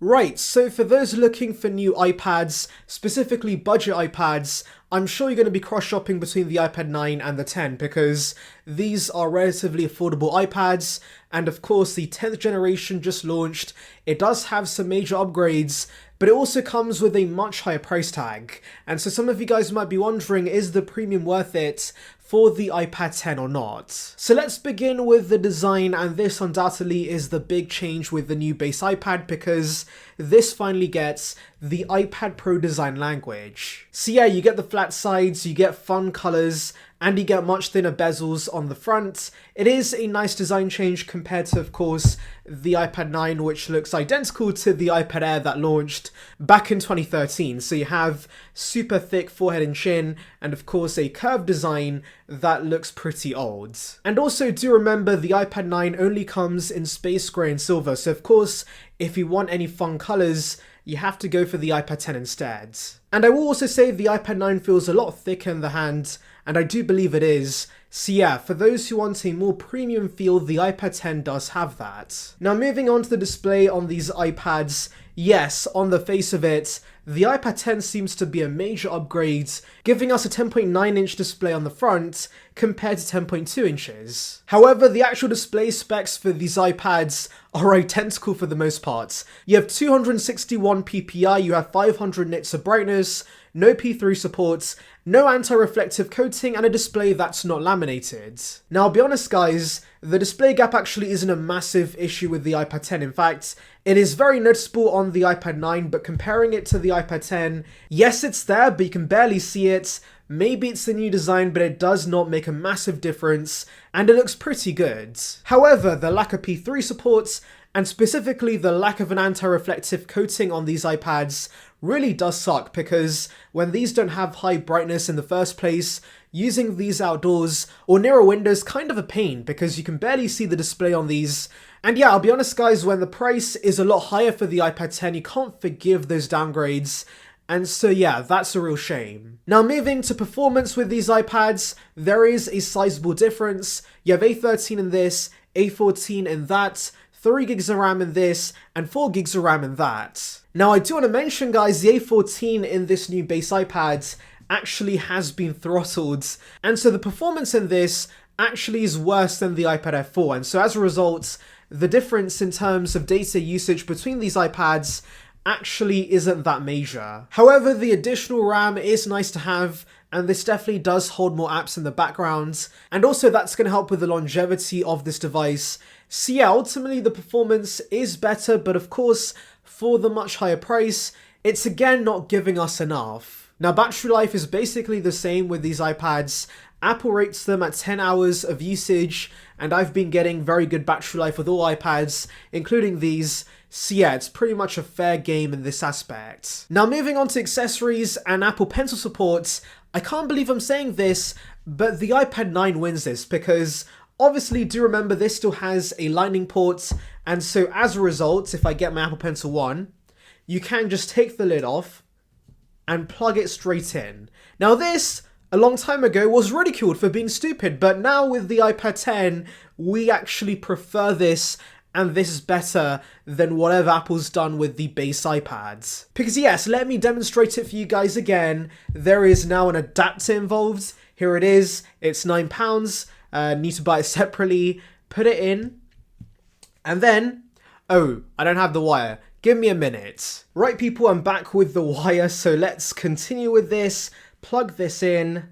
Right, so for those looking for new iPads, specifically budget iPads, I'm sure you're going to be cross-shopping between the iPad 9 and the 10 because these are relatively affordable iPads, and of course the 10th generation just launched. It does have some major upgrades, but it also comes with a much higher price tag. And so some of you guys might be wondering, is the premium worth it for the iPad 10 or not? So let's begin with the design, and this undoubtedly is the big change with the new base iPad because this finally gets the iPad Pro design language. So yeah, you get the flat sides, you get fun colors, and you get much thinner bezels on the front. It is a nice design change compared to, of course, the iPad 9, which looks identical to the iPad Air that launched back in 2013. So you have super thick forehead and chin, and of course a curved design that looks pretty old. And also do remember the iPad 9 only comes in space gray and silver, so of course if you want any fun colors, you have to go for the iPad 10 instead. And I will also say the iPad 9 feels a lot thicker in the hand, and I do believe it is. So yeah, for those who want a more premium feel, the iPad 10 does have that. Now moving on to the display on these iPads, yes, on the face of it, the iPad 10 seems to be a major upgrade, giving us a 10.9-inch display on the front compared to 10.2 inches. However, the actual display specs for these iPads are identical for the most part. You have 261 ppi, you have 500 nits of brightness, no P3 support, no anti-reflective coating, and a display that's not laminated. Now, I'll be honest guys, the display gap actually isn't a massive issue with the iPad 10. In fact, it is very noticeable on the iPad 9, but comparing it to the iPad 10, yes, it's there, but you can barely see it. Maybe it's the new design, but it does not make a massive difference, and it looks pretty good. However, the lack of P3 support, and specifically the lack of an anti-reflective coating on these iPads, really does suck, because when these don't have high brightness in the first place, using these outdoors or near a window is kind of a pain because you can barely see the display on these. And yeah, I'll be honest guys, when the price is a lot higher for the iPad 10, you can't forgive those downgrades. And so yeah, that's a real shame. Now moving to performance with these iPads, there is a sizable difference. You have A13 in this, A14 in that, 3 gigs of RAM in this, and 4 gigs of RAM in that. Now I do want to mention guys, the A14 in this new base iPad actually has been throttled, and so the performance in this actually is worse than the iPad Air 4, and so as a result, the difference in terms of data usage between these iPads actually isn't that major. However, the additional RAM is nice to have, and this definitely does hold more apps in the background, and also that's going to help with the longevity of this device. So yeah, ultimately the performance is better, but of course, for the much higher price, it's again not giving us enough. Now battery life is basically the same with these iPads. Apple rates them at 10 hours of usage, and I've been getting very good battery life with all iPads, including these. So yeah, it's pretty much a fair game in this aspect. Now moving on to accessories and Apple Pencil support, I can't believe I'm saying this, but the iPad 9 wins this because obviously do remember this still has a lightning port, and so as a result, if I get my Apple Pencil 1, you can just take the lid off and plug it straight in. Now this, a long time ago, was ridiculed for being stupid, but now with the iPad 10, we actually prefer this, and this is better than whatever Apple's done with the base iPads. Because yes, let me demonstrate it for you guys again. There is now an adapter involved. Here it is, it's £9. Need to buy it separately, put it in, and then, oh, I don't have the wire. Give me a minute. Right people, I'm back with the wire, so let's continue with this. Plug this in.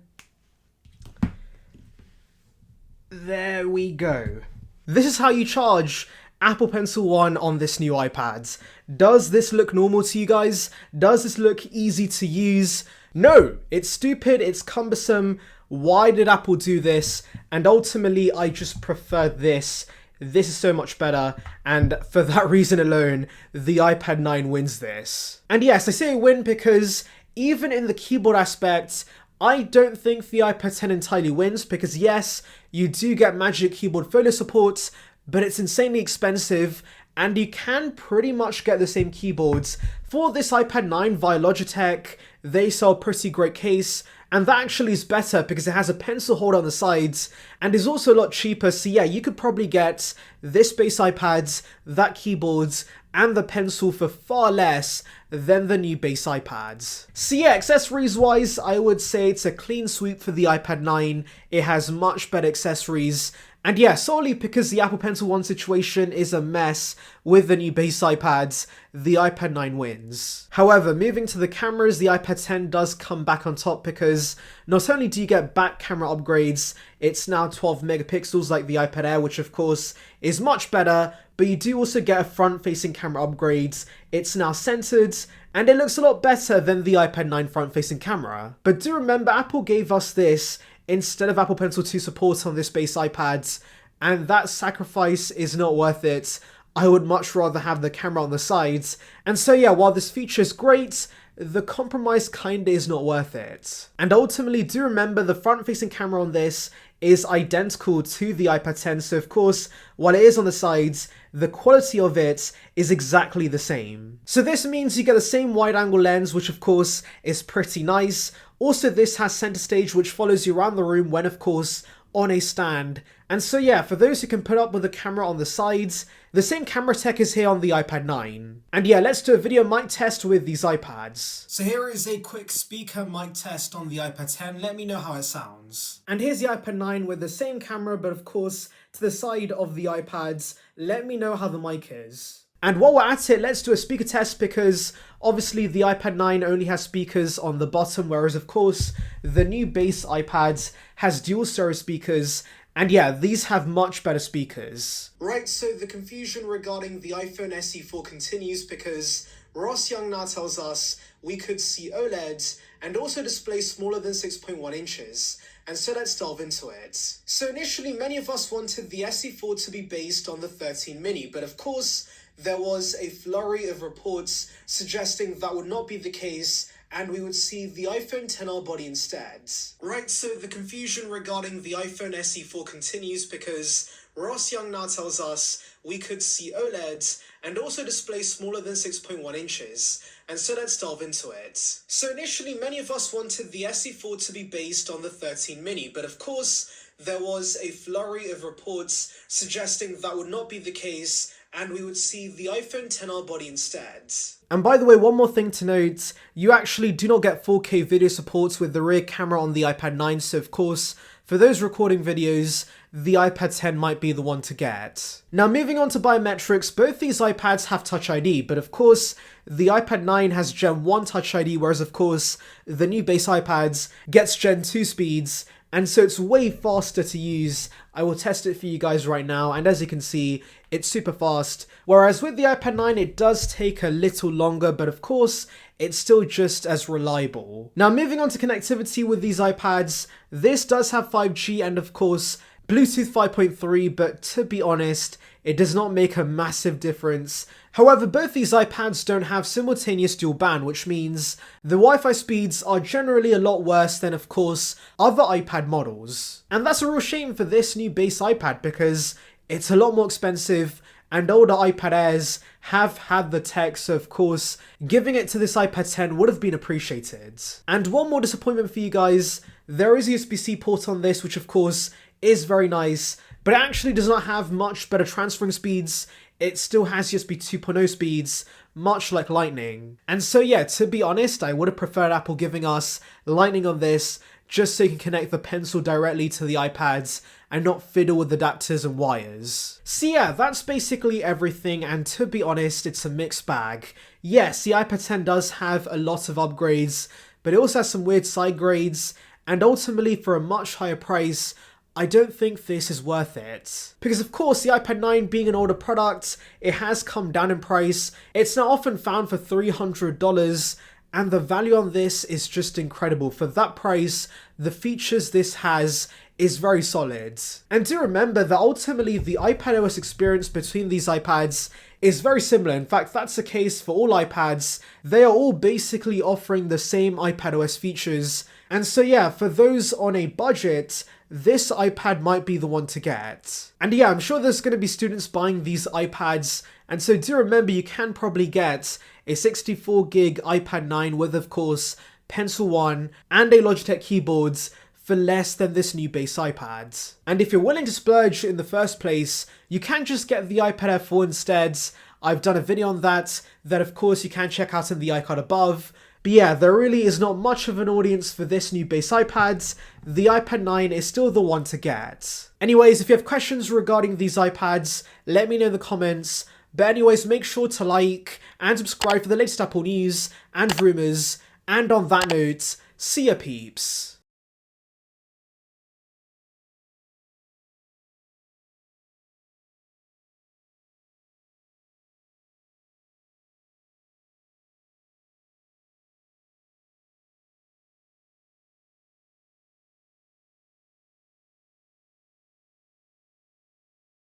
There we go. This is how you charge Apple Pencil 1 on this new iPad. Does this look normal to you guys? Does this look easy to use? No, it's stupid, it's cumbersome. Why did Apple do this? And ultimately, I just prefer this. This is so much better, and for that reason alone, the iPad 9 wins this. And yes, I say win because even in the keyboard aspect, I don't think the iPad 10 entirely wins because yes, you do get Magic Keyboard Folio support, but it's insanely expensive, and you can pretty much get the same keyboards for this iPad 9 via Logitech. They sell a pretty great case, and that actually is better because it has a pencil holder on the sides and is also a lot cheaper. So yeah, you could probably get this base iPad, that keyboards, and the pencil for far less than the new base iPads. So yeah, accessories wise, I would say it's a clean sweep for the iPad 9. It has much better accessories. And yeah, solely because the Apple Pencil 1 situation is a mess with the new base iPads, the iPad 9 wins. However, moving to the cameras, the iPad 10 does come back on top because not only do you get back camera upgrades, it's now 12 megapixels like the iPad Air, which of course is much better, but you do also get a front-facing camera upgrade. It's now centered, and it looks a lot better than the iPad 9 front-facing camera. But do remember, Apple gave us this instead of Apple Pencil 2 support on this base iPad, and that sacrifice is not worth it. I would much rather have the camera on the sides. And so yeah, while this feature is great, the compromise kinda is not worth it. And ultimately, do remember the front-facing camera on this is identical to the iPad 10, so of course, while it is on the sides, the quality of it is exactly the same. So this means you get the same wide-angle lens, which of course is pretty nice. Also, this has center stage, which follows you around the room when of course on a stand. And so yeah, for those who can put up with the camera on the sides, the same camera tech is here on the iPad 9. And yeah, let's do a video mic test with these iPads. So here is a quick speaker mic test on the iPad 10. Let me know how it sounds. And here's the iPad 9 with the same camera, but of course to the side of the iPads. Let me know how the mic is. And while we're at it, let's do a speaker test because obviously the iPad 9 only has speakers on the bottom, whereas of course the new base iPad has dual stereo speakers. And yeah, these have much better speakers. Right, so the confusion regarding the iPhone SE 4 continues because Ross Young now tells us we could see OLED and also display smaller than 6.1 inches. And so let's delve into it. So initially, many of us wanted the SE 4 to be based on the 13 mini, but of course, there was a flurry of reports suggesting that would not be the case, and we would see the iPhone XR body instead. Right, so the confusion regarding the iPhone SE 4 continues because Ross Young now tells us we could see OLED and also display smaller than 6.1 inches. And so let's delve into it. So initially, many of us wanted the SE 4 to be based on the 13 mini, but of course, there was a flurry of reports suggesting that would not be the case, and we would see the iPhone XR body instead. And by the way, one more thing to note, you actually do not get 4K video support with the rear camera on the iPad 9, so of course, for those recording videos, the iPad 10 might be the one to get. Now moving on to biometrics, both these iPads have Touch ID, but of course, the iPad 9 has Gen 1 Touch ID, whereas of course, the new base iPads gets Gen 2 speeds, and so it's way faster to use. I will test it for you guys right now, and as you can see, it's super fast. Whereas with the iPad 9, it does take a little longer, but of course, it's still just as reliable. Now moving on to connectivity with these iPads, this does have 5G and of course, Bluetooth 5.3, but to be honest, it does not make a massive difference. However, both these iPads don't have simultaneous dual band, which means the Wi-Fi speeds are generally a lot worse than, of course, other iPad models. And that's a real shame for this new base iPad because it's a lot more expensive and older iPad Airs have had the tech, so of course, giving it to this iPad 10 would have been appreciated. And one more disappointment for you guys, there is a USB-C port on this, which of course is very nice, but it actually does not have much better transferring speeds. It still has USB 2.0 speeds, much like Lightning. And so yeah, to be honest, I would have preferred Apple giving us Lightning on this, just so you can connect the Pencil directly to the iPads and not fiddle with adapters and wires. So yeah, that's basically everything, and to be honest, it's a mixed bag. Yes, the iPad 10 does have a lot of upgrades, but it also has some weird side grades, and ultimately for a much higher price, I don't think this is worth it. Because of course, the iPad 9 being an older product, it has come down in price. It's now often found for $300, and the value on this is just incredible. For that price, the features this has is very solid. And do remember that ultimately the iPadOS experience between these iPads is very similar. In fact, that's the case for all iPads. They are all basically offering the same iPadOS features. And so yeah, for those on a budget, this iPad might be the one to get. And yeah, I'm sure there's going to be students buying these iPads, and so do remember you can probably get a 64 gig iPad 9 with, of course, Pencil 1 and a Logitech keyboard for less than this new base iPad. And if you're willing to splurge in the first place, you can just get the iPad Air 4 instead. I've done a video on that of course you can check out in the icon above. But yeah, there really is not much of an audience for this new base iPad. The iPad 9 is still the one to get. Anyways, if you have questions regarding these iPads, let me know in the comments. But anyways, make sure to like and subscribe for the latest Apple news and rumors. And on that note, see ya peeps.